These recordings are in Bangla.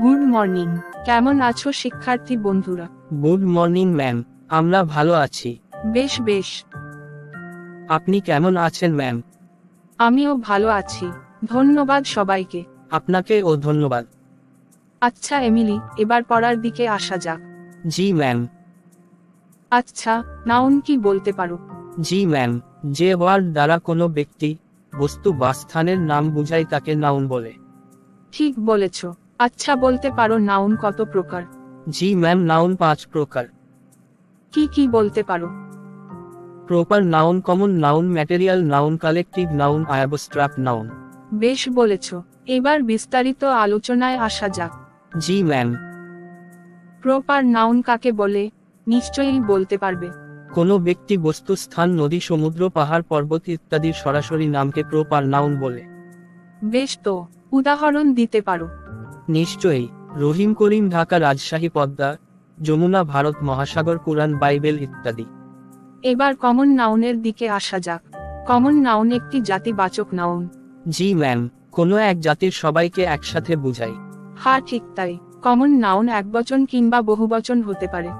Good morning. কেমন আছো শিক্ষার্থী বন্ধুরা? গুড মর্নিং ম্যাম, আমরা ভালো আছি। বেশ বেশ, আপনি কেমন আছেন ম্যাম? আমিও ভালো আছি। ধন্যবাদ সবাইকে। আপনাকেও ধন্যবাদ। আচ্ছা এমিলি, এবার পড়ার দিকে আসা যাক। জি ম্যাম। আচ্ছা, নাউন কি বলতে পারো? জি ম্যাম, যে ওয়ার্ড দ্বারা কোনো ব্যক্তি, বস্তু বা স্থানের নাম বোঝায় তাকে নাউন বলে। ঠিক বলেছ। আচ্ছা বলতে পারো নাউন কত প্রকার? জি ম্যাম, নাউন 5 প্রকার। কি কি বলতে পারো? Proper noun, common noun, material noun, collective noun, abstract noun. বেশ বলেছ। এবার বিস্তারিত আলোচনায় আসা যাক। জি ম্যাম। প্রপার নাউন কাকে বলে নিশ্চয়ই বলতে পারবে। কোনো ব্যক্তি, বস্তু, স্থান, নদী, সমুদ্র, পাহাড়, পর্বত ইত্যাদির সরাসরি নামকে প্রপার নাউন বলে। বেশ তো, উদাহরণ দিতে পারো? নিশ্চয়ই। রহিম, করিম, ঢাকা, রাজশাহী, পদ্মা, যমুনা, ভারত মহাসাগর, কুরআন, বাইবেল ইত্যাদি। এবার কমন নাউনের দিকে আসা যাক। কমন নাউন একটি জাতিবাচক নাউন। জি ম্যাম, কোনো এক জাতির সবাইকে একসাথে বোঝায়। হ্যাঁ ঠিক তাই। কমন নাউন একবচন কিংবা বহুবচন হতে পারে,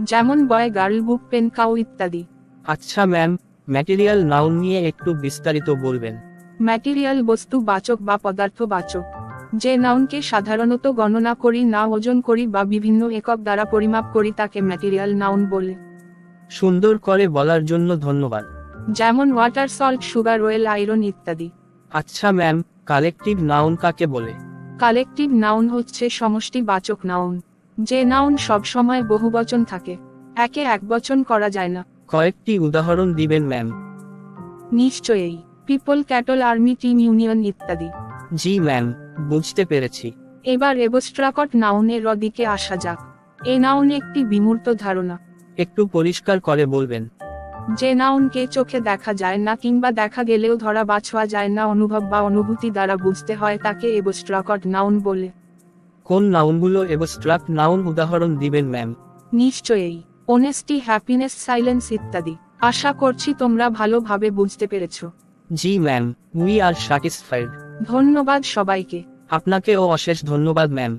যেমন বয়, গার্ল, বুক, পেন, কাউ ইত্যাদি। আচ্ছা ম্যাম, ম্যাটেরিয়াল নাউন নিয়ে একটু বিস্তারিত বলবেন? ম্যাটেরিয়াল বস্তু বাচক বা পদার্থ বাচক। যে নাউনকে সাধারণত গণনা করি না, ওজন করি বা বিভিন্ন একক দ্বারা পরিমাপ করি তাকে ম্যাটেরিয়াল নাউন বলে। সুন্দর করে বলার জন্য ধন্যবাদ। যেমন water, salt, sugar, oil, iron ইত্যাদি। আচ্ছা ম্যাম, কালেকটিভ নাউন কাকে বলে? কালেকটিভ নাউন হচ্ছে সমষ্টি বাচক নাউন। যে নাউন সব সময় বহুবচন থাকে, একে একবচন করা যায় না। কয়েকটি উদাহরণ দিবেন ম্যাম? নিশ্চয়ই। People, cattle, army, team, union ইত্যাদি। জি ম্যাম, বুঝতে পেরেছি। এবার এবস্ট্রাকট নাউনের দিকে আসা যাক। এ নাউন একটি বিমূর্ত ধারণা। একটু পরিষ্কার করে বলবেন? যে নাউনকে চোখে দেখা যায় না কিংবা দেখা গেলেও ধরা বা ছোঁয়া যায় না, অনুভব বা অনুভূতি দ্বারা বুঝতে হয়, তাকে এবস্ট্রাকট নাউন বলে। কোন নাউনগুলো এবস্ট্রাক্ট নাউন, উদাহরণ দিবেন ম্যাম? নিশ্চয়ই। অনেস্টি, হ্যাপিনেস, সাইলেন্স ইত্যাদি। আশা করছি তোমরা ভালোভাবে বুঝতে পেরেছো। জি ম্যাম, উই আর স্যাটিসফাইড। ধন্যবাদ সবাইকে। আপনাকেও অশেষ ধন্যবাদ ম্যাম।